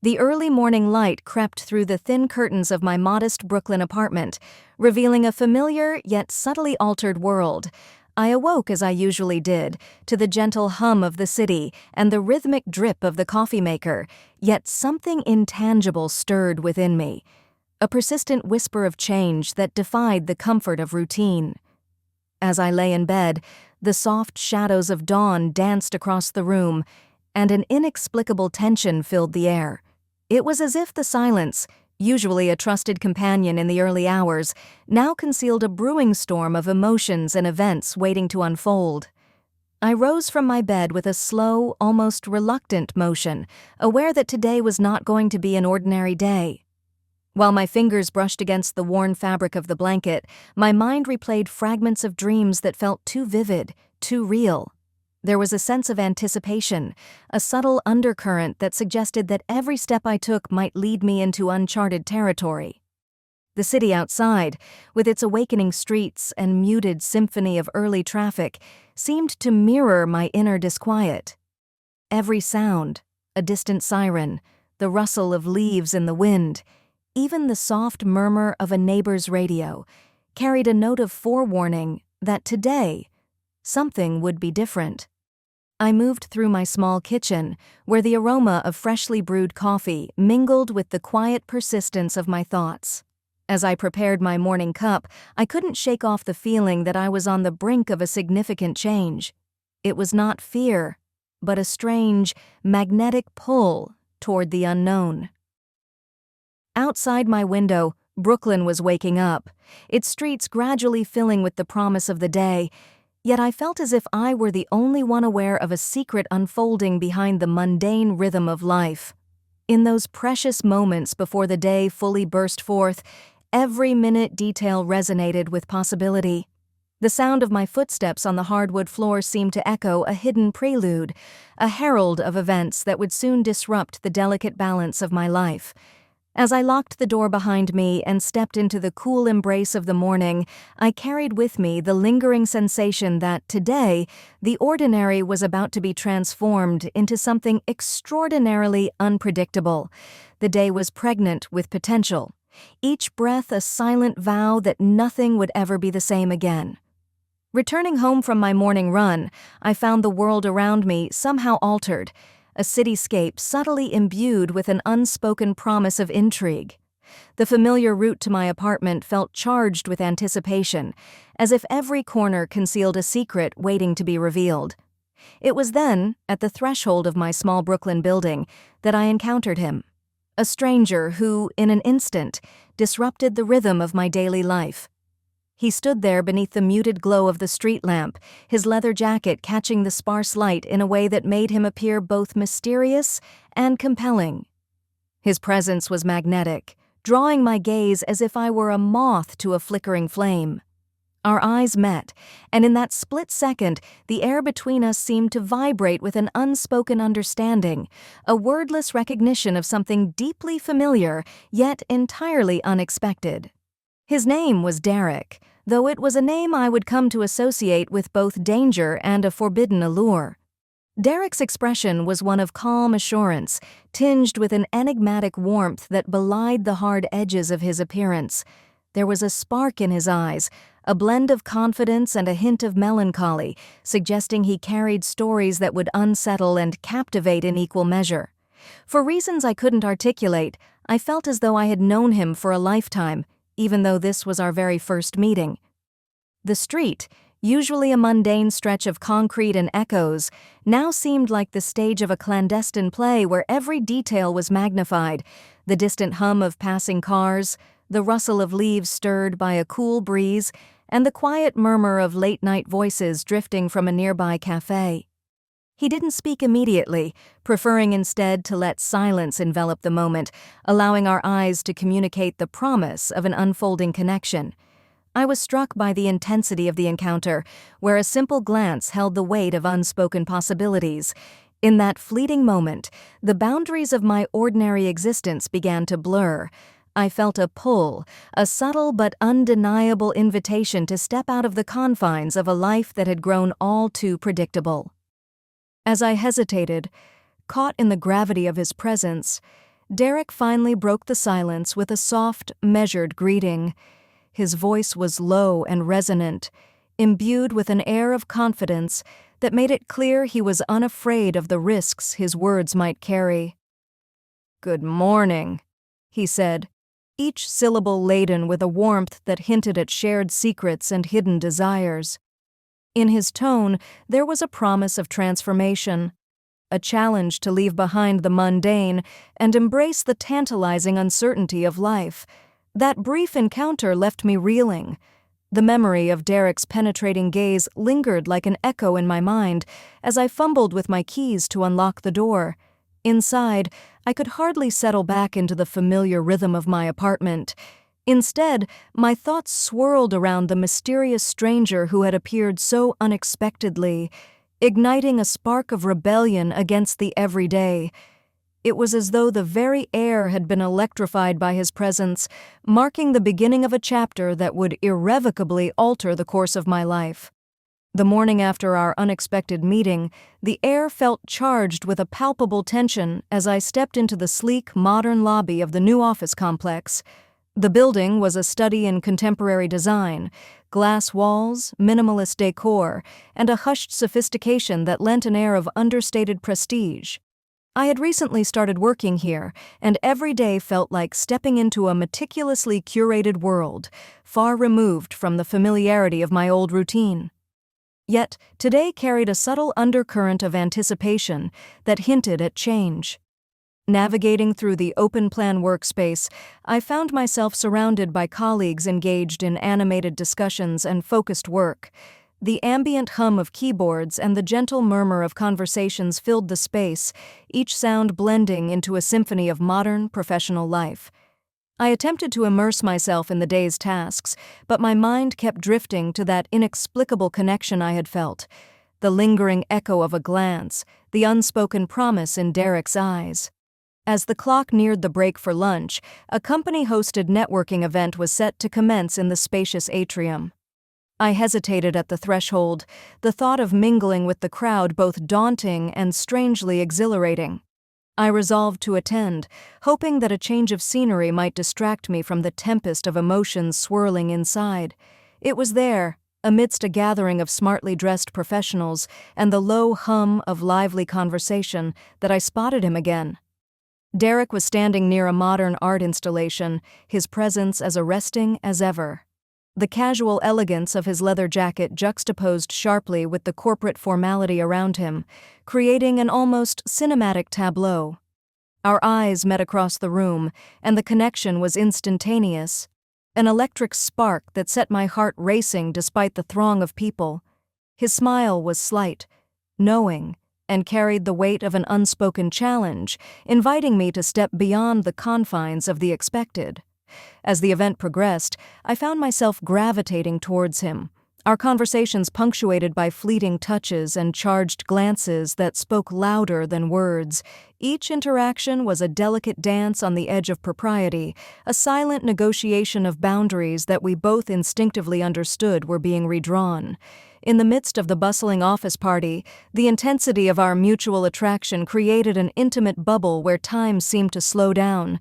The early morning light crept through the thin curtains of my modest Brooklyn apartment, revealing a familiar yet subtly altered world. I awoke as I usually did, to the gentle hum of the city and the rhythmic drip of the coffee maker, yet something intangible stirred within me, a persistent whisper of change that defied the comfort of routine. As I lay in bed, the soft shadows of dawn danced across the room, and an inexplicable tension filled the air. It was as if the silence, usually a trusted companion in the early hours, now concealed a brewing storm of emotions and events waiting to unfold. I rose from my bed with a slow, almost reluctant motion, aware that today was not going to be an ordinary day. While my fingers brushed against the worn fabric of the blanket, my mind replayed fragments of dreams that felt too vivid, too real. There was a sense of anticipation, a subtle undercurrent that suggested that every step I took might lead me into uncharted territory. The city outside, with its awakening streets and muted symphony of early traffic, seemed to mirror my inner disquiet. Every sound, a distant siren, the rustle of leaves in the wind, even the soft murmur of a neighbor's radio, carried a note of forewarning that today, something would be different. I moved through my small kitchen, where the aroma of freshly brewed coffee mingled with the quiet persistence of my thoughts. As I prepared my morning cup, I couldn't shake off the feeling that I was on the brink of a significant change. It was not fear, but a strange, magnetic pull toward the unknown. Outside my window, Brooklyn was waking up, its streets gradually filling with the promise of the day. Yet I felt as if I were the only one aware of a secret unfolding behind the mundane rhythm of life. In those precious moments before the day fully burst forth, every minute detail resonated with possibility. The sound of my footsteps on the hardwood floor seemed to echo a hidden prelude, a herald of events that would soon disrupt the delicate balance of my life. As I locked the door behind me and stepped into the cool embrace of the morning, I carried with me the lingering sensation that today, the ordinary was about to be transformed into something extraordinarily unpredictable. The day was pregnant with potential, each breath a silent vow that nothing would ever be the same again. Returning home from my morning run, I found the world around me somehow altered, a cityscape subtly imbued with an unspoken promise of intrigue. The familiar route to my apartment felt charged with anticipation, as if every corner concealed a secret waiting to be revealed. It was then, at the threshold of my small Brooklyn building, that I encountered him, a stranger who, in an instant, disrupted the rhythm of my daily life. He stood there beneath the muted glow of the street lamp, his leather jacket catching the sparse light in a way that made him appear both mysterious and compelling. His presence was magnetic, drawing my gaze as if I were a moth to a flickering flame. Our eyes met, and in that split second, the air between us seemed to vibrate with an unspoken understanding, a wordless recognition of something deeply familiar, yet entirely unexpected. His name was Derek, though it was a name I would come to associate with both danger and a forbidden allure. Derek's expression was one of calm assurance, tinged with an enigmatic warmth that belied the hard edges of his appearance. There was a spark in his eyes, a blend of confidence and a hint of melancholy, suggesting he carried stories that would unsettle and captivate in equal measure. For reasons I couldn't articulate, I felt as though I had known him for a lifetime, even though this was our very first meeting. The street, usually a mundane stretch of concrete and echoes, now seemed like the stage of a clandestine play where every detail was magnified, the distant hum of passing cars, the rustle of leaves stirred by a cool breeze, and the quiet murmur of late-night voices drifting from a nearby cafe. He didn't speak immediately, preferring instead to let silence envelop the moment, allowing our eyes to communicate the promise of an unfolding connection. I was struck by the intensity of the encounter, where a simple glance held the weight of unspoken possibilities. In that fleeting moment, the boundaries of my ordinary existence began to blur. I felt a pull, a subtle but undeniable invitation to step out of the confines of a life that had grown all too predictable. As I hesitated, caught in the gravity of his presence, Derek finally broke the silence with a soft, measured greeting. His voice was low and resonant, imbued with an air of confidence that made it clear he was unafraid of the risks his words might carry. "Good morning," he said, each syllable laden with a warmth that hinted at shared secrets and hidden desires. In his tone, there was a promise of transformation, a challenge to leave behind the mundane and embrace the tantalizing uncertainty of life. That brief encounter left me reeling. The memory of Derek's penetrating gaze lingered like an echo in my mind as I fumbled with my keys to unlock the door. Inside, I could hardly settle back into the familiar rhythm of my apartment. Instead, my thoughts swirled around the mysterious stranger who had appeared so unexpectedly, igniting a spark of rebellion against the everyday. It was as though the very air had been electrified by his presence, marking the beginning of a chapter that would irrevocably alter the course of my life. The morning after our unexpected meeting, the air felt charged with a palpable tension as I stepped into the sleek, modern lobby of the new office complex. The building was a study in contemporary design, glass walls, minimalist decor, and a hushed sophistication that lent an air of understated prestige. I had recently started working here, and every day felt like stepping into a meticulously curated world, far removed from the familiarity of my old routine. Yet, today carried a subtle undercurrent of anticipation that hinted at change. Navigating through the open-plan workspace, I found myself surrounded by colleagues engaged in animated discussions and focused work. The ambient hum of keyboards and the gentle murmur of conversations filled the space, each sound blending into a symphony of modern, professional life. I attempted to immerse myself in the day's tasks, but my mind kept drifting to that inexplicable connection I had felt, the lingering echo of a glance, the unspoken promise in Derek's eyes. As the clock neared the break for lunch, a company-hosted networking event was set to commence in the spacious atrium. I hesitated at the threshold, the thought of mingling with the crowd both daunting and strangely exhilarating. I resolved to attend, hoping that a change of scenery might distract me from the tempest of emotions swirling inside. It was there, amidst a gathering of smartly dressed professionals and the low hum of lively conversation, that I spotted him again. Derek was standing near a modern art installation, his presence as arresting as ever. The casual elegance of his leather jacket juxtaposed sharply with the corporate formality around him, creating an almost cinematic tableau. Our eyes met across the room, and the connection was instantaneous, an electric spark that set my heart racing despite the throng of people. His smile was slight, knowing, and carried the weight of an unspoken challenge, inviting me to step beyond the confines of the expected. As the event progressed, I found myself gravitating towards him, our conversations punctuated by fleeting touches and charged glances that spoke louder than words. Each interaction was a delicate dance on the edge of propriety, a silent negotiation of boundaries that we both instinctively understood were being redrawn. In the midst of the bustling office party, the intensity of our mutual attraction created an intimate bubble where time seemed to slow down.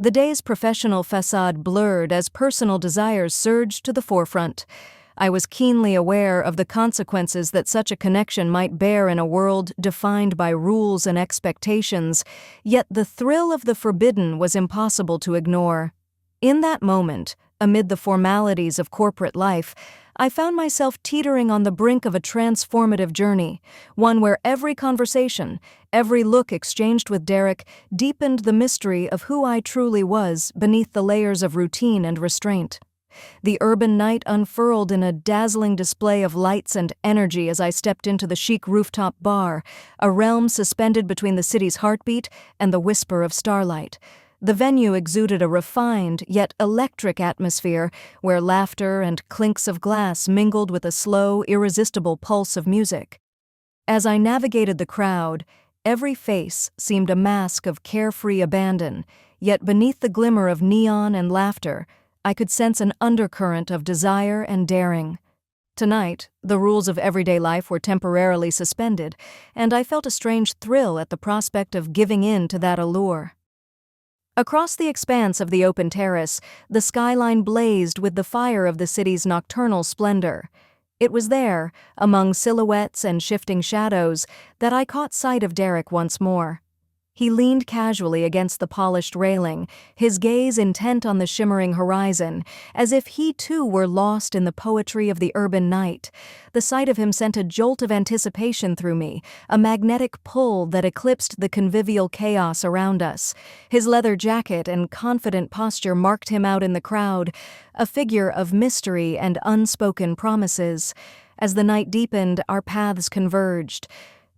The day's professional facade blurred as personal desires surged to the forefront. I was keenly aware of the consequences that such a connection might bear in a world defined by rules and expectations, yet the thrill of the forbidden was impossible to ignore. In that moment, amid the formalities of corporate life, I found myself teetering on the brink of a transformative journey, one where every conversation, every look exchanged with Derek deepened the mystery of who I truly was beneath the layers of routine and restraint. The urban night unfurled in a dazzling display of lights and energy as I stepped into the chic rooftop bar, a realm suspended between the city's heartbeat and the whisper of starlight. The venue exuded a refined yet electric atmosphere where laughter and clinks of glass mingled with a slow, irresistible pulse of music. As I navigated the crowd, every face seemed a mask of carefree abandon, yet beneath the glimmer of neon and laughter, I could sense an undercurrent of desire and daring. Tonight, the rules of everyday life were temporarily suspended, and I felt a strange thrill at the prospect of giving in to that allure. Across the expanse of the open terrace, the skyline blazed with the fire of the city's nocturnal splendor. It was there, among silhouettes and shifting shadows, that I caught sight of Derek once more. He leaned casually against the polished railing, his gaze intent on the shimmering horizon, as if he too were lost in the poetry of the urban night. The sight of him sent a jolt of anticipation through me, a magnetic pull that eclipsed the convivial chaos around us. His leather jacket and confident posture marked him out in the crowd, a figure of mystery and unspoken promises. As the night deepened, our paths converged.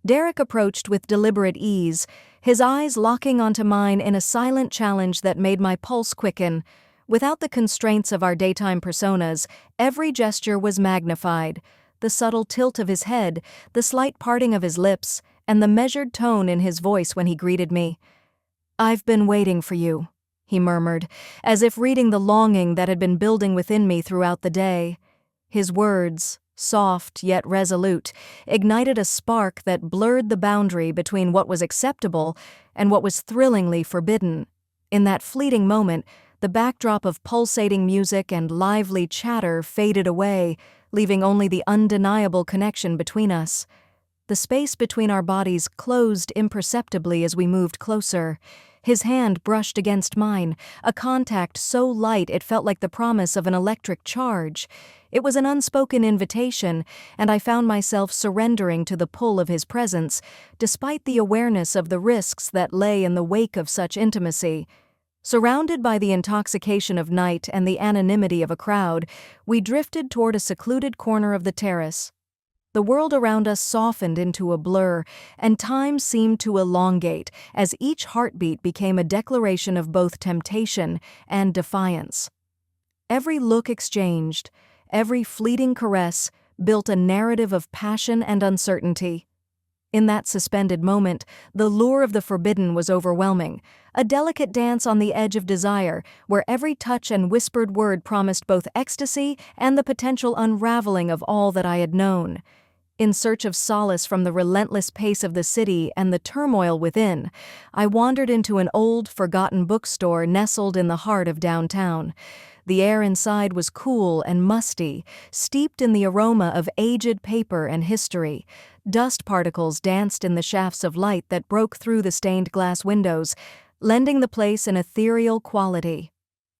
Derek approached with deliberate ease, his eyes locking onto mine in a silent challenge that made my pulse quicken. Without the constraints of our daytime personas, every gesture was magnified. The subtle tilt of his head, the slight parting of his lips, and the measured tone in his voice when he greeted me. "I've been waiting for you," he murmured, as if reading the longing that had been building within me throughout the day. His words, soft yet resolute, ignited a spark that blurred the boundary between what was acceptable and what was thrillingly forbidden. In that fleeting moment, the backdrop of pulsating music and lively chatter faded away, leaving only the undeniable connection between us. The space between our bodies closed imperceptibly as we moved closer. His hand brushed against mine, a contact so light it felt like the promise of an electric charge. It was an unspoken invitation, and I found myself surrendering to the pull of his presence, despite the awareness of the risks that lay in the wake of such intimacy. Surrounded by the intoxication of night and the anonymity of a crowd, we drifted toward a secluded corner of the terrace. The world around us softened into a blur, and time seemed to elongate as each heartbeat became a declaration of both temptation and defiance. Every look exchanged, every fleeting caress, built a narrative of passion and uncertainty. In that suspended moment, the lure of the forbidden was overwhelming, a delicate dance on the edge of desire, where every touch and whispered word promised both ecstasy and the potential unraveling of all that I had known. In search of solace from the relentless pace of the city and the turmoil within, I wandered into an old, forgotten bookstore nestled in the heart of downtown. The air inside was cool and musty, steeped in the aroma of aged paper and history. Dust particles danced in the shafts of light that broke through the stained glass windows, lending the place an ethereal quality.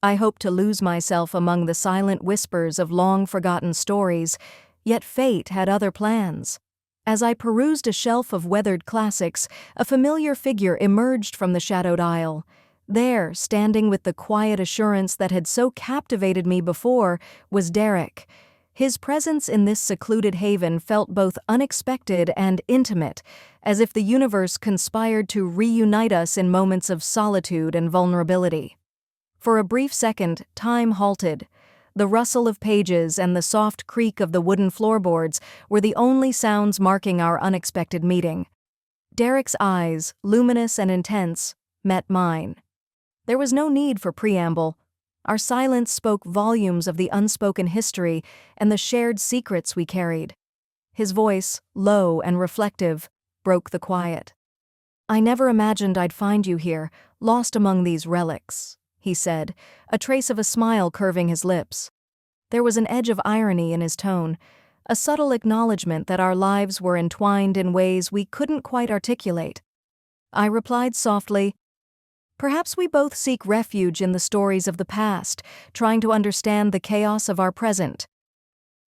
I hoped to lose myself among the silent whispers of long-forgotten stories, yet fate had other plans. As I perused a shelf of weathered classics, a familiar figure emerged from the shadowed aisle. There, standing with the quiet assurance that had so captivated me before, was Derek. His presence in this secluded haven felt both unexpected and intimate, as if the universe conspired to reunite us in moments of solitude and vulnerability. For a brief second, time halted. The rustle of pages and the soft creak of the wooden floorboards were the only sounds marking our unexpected meeting. Derek's eyes, luminous and intense, met mine. There was no need for preamble. Our silence spoke volumes of the unspoken history and the shared secrets we carried. His voice, low and reflective, broke the quiet. "I never imagined I'd find you here, lost among these relics," he said, a trace of a smile curving his lips. There was an edge of irony in his tone, a subtle acknowledgement that our lives were entwined in ways we couldn't quite articulate. I replied softly, "Perhaps we both seek refuge in the stories of the past, trying to understand the chaos of our present."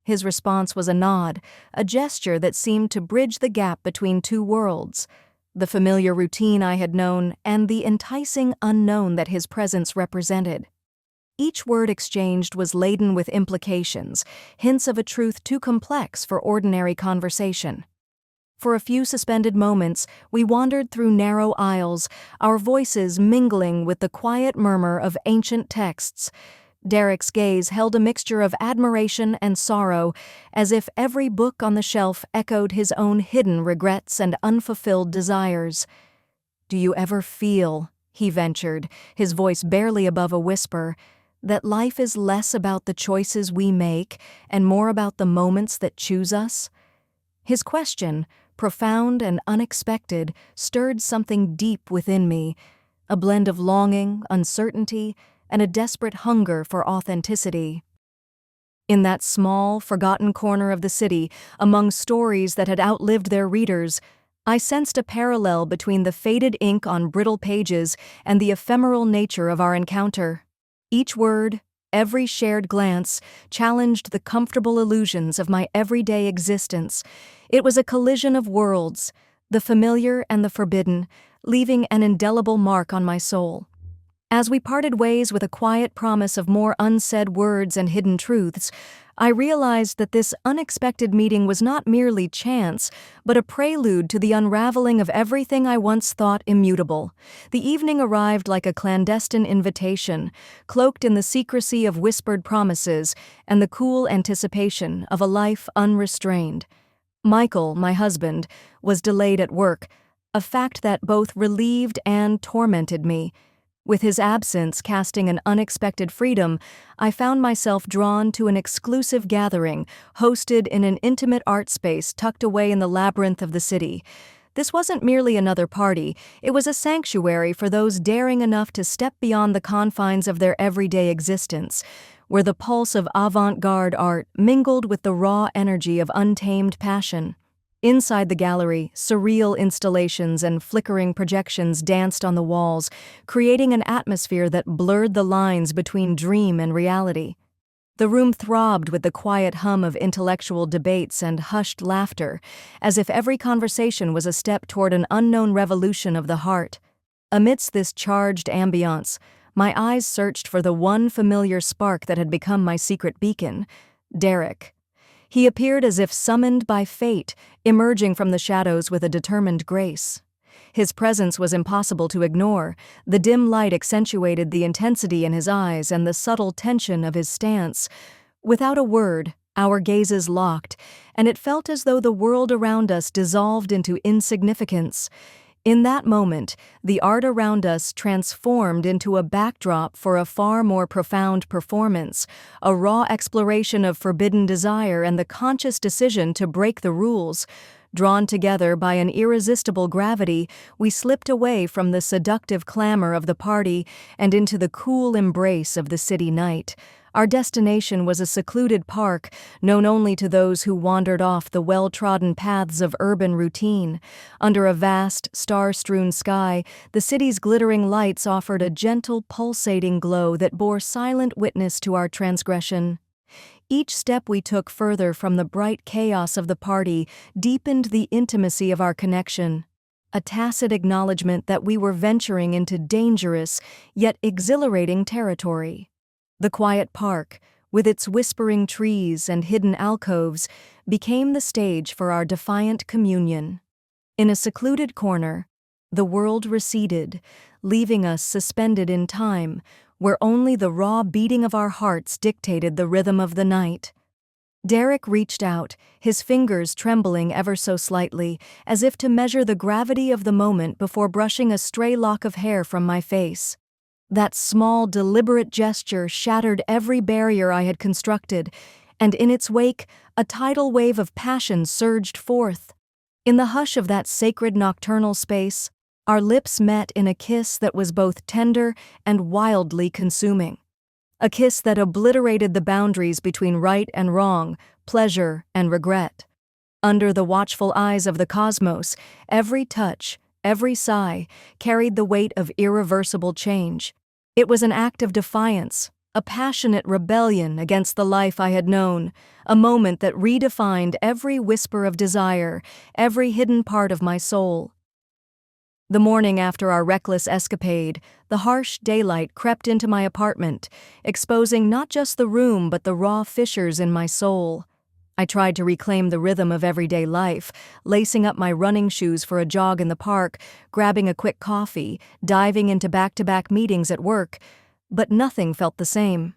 His response was a nod, a gesture that seemed to bridge the gap between two worlds, the familiar routine I had known and the enticing unknown that his presence represented. Each word exchanged was laden with implications, hints of a truth too complex for ordinary conversation. For a few suspended moments, we wandered through narrow aisles, our voices mingling with the quiet murmur of ancient texts. Derek's gaze held a mixture of admiration and sorrow, as if every book on the shelf echoed his own hidden regrets and unfulfilled desires. "Do you ever feel," he ventured, his voice barely above a whisper, "that life is less about the choices we make and more about the moments that choose us?" His question, profound and unexpected, stirred something deep within me. a blend of longing, uncertainty, and a desperate hunger for authenticity. In that small, forgotten corner of the city, among stories that had outlived their readers, I sensed a parallel between the faded ink on brittle pages and the ephemeral nature of our encounter. Each word, every shared glance, challenged the comfortable illusions of my everyday existence. It was a collision of worlds, the familiar and the forbidden, leaving an indelible mark on my soul. As we parted ways with a quiet promise of more unsaid words and hidden truths, I realized that this unexpected meeting was not merely chance, but a prelude to the unraveling of everything I once thought immutable. The evening arrived like a clandestine invitation, cloaked in the secrecy of whispered promises and the cool anticipation of a life unrestrained. Michael, my husband, was delayed at work, a fact that both relieved and tormented me. With his absence casting an unexpected freedom, I found myself drawn to an exclusive gathering hosted in an intimate art space tucked away in the labyrinth of the city. This wasn't merely another party, it was a sanctuary for those daring enough to step beyond the confines of their everyday existence, where the pulse of avant-garde art mingled with the raw energy of untamed passion. Inside the gallery, surreal installations and flickering projections danced on the walls, creating an atmosphere that blurred the lines between dream and reality. The room throbbed with the quiet hum of intellectual debates and hushed laughter, as if every conversation was a step toward an unknown revolution of the heart. Amidst this charged ambiance, my eyes searched for the one familiar spark that had become my secret beacon, Derek. He appeared as if summoned by fate, emerging from the shadows with a determined grace. His presence was impossible to ignore. The dim light accentuated the intensity in his eyes and the subtle tension of his stance. Without a word, our gazes locked, and it felt as though the world around us dissolved into insignificance. In that moment, the art around us transformed into a backdrop for a far more profound performance, a raw exploration of forbidden desire and the conscious decision to break the rules. Drawn together by an irresistible gravity, we slipped away from the seductive clamor of the party and into the cool embrace of the city night. Our destination was a secluded park, known only to those who wandered off the well-trodden paths of urban routine. Under a vast, star-strewn sky, the city's glittering lights offered a gentle, pulsating glow that bore silent witness to our transgression. Each step we took further from the bright chaos of the party deepened the intimacy of our connection, a tacit acknowledgement that we were venturing into dangerous, yet exhilarating territory. The quiet park, with its whispering trees and hidden alcoves, became the stage for our defiant communion. In a secluded corner, the world receded, leaving us suspended in time, where only the raw beating of our hearts dictated the rhythm of the night. Derek reached out, his fingers trembling ever so slightly, as if to measure the gravity of the moment before brushing a stray lock of hair from my face. That small, deliberate gesture shattered every barrier I had constructed, and in its wake, a tidal wave of passion surged forth. In the hush of that sacred nocturnal space, our lips met in a kiss that was both tender and wildly consuming. A kiss that obliterated the boundaries between right and wrong, pleasure and regret. Under the watchful eyes of the cosmos, every touch, every sigh, carried the weight of irreversible change. It was an act of defiance, a passionate rebellion against the life I had known, a moment that redefined every whisper of desire, every hidden part of my soul. The morning after our reckless escapade, the harsh daylight crept into my apartment, exposing not just the room but the raw fissures in my soul. I tried to reclaim the rhythm of everyday life, lacing up my running shoes for a jog in the park, grabbing a quick coffee, diving into back-to-back meetings at work, but nothing felt the same.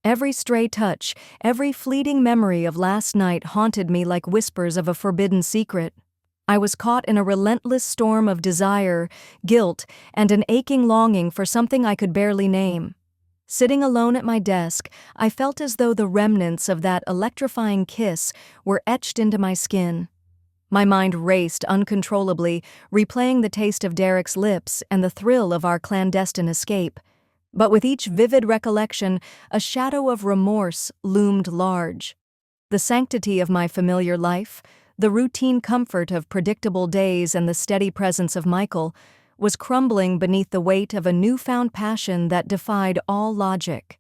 Every stray touch, every fleeting memory of last night haunted me like whispers of a forbidden secret. I was caught in a relentless storm of desire, guilt, and an aching longing for something I could barely name. Sitting alone at my desk, I felt as though the remnants of that electrifying kiss were etched into my skin. My mind raced uncontrollably, replaying the taste of Derek's lips and the thrill of our clandestine escape. But with each vivid recollection, a shadow of remorse loomed large. The sanctity of my familiar life, the routine comfort of predictable days and the steady presence of Michael, was crumbling beneath the weight of a newfound passion that defied all logic.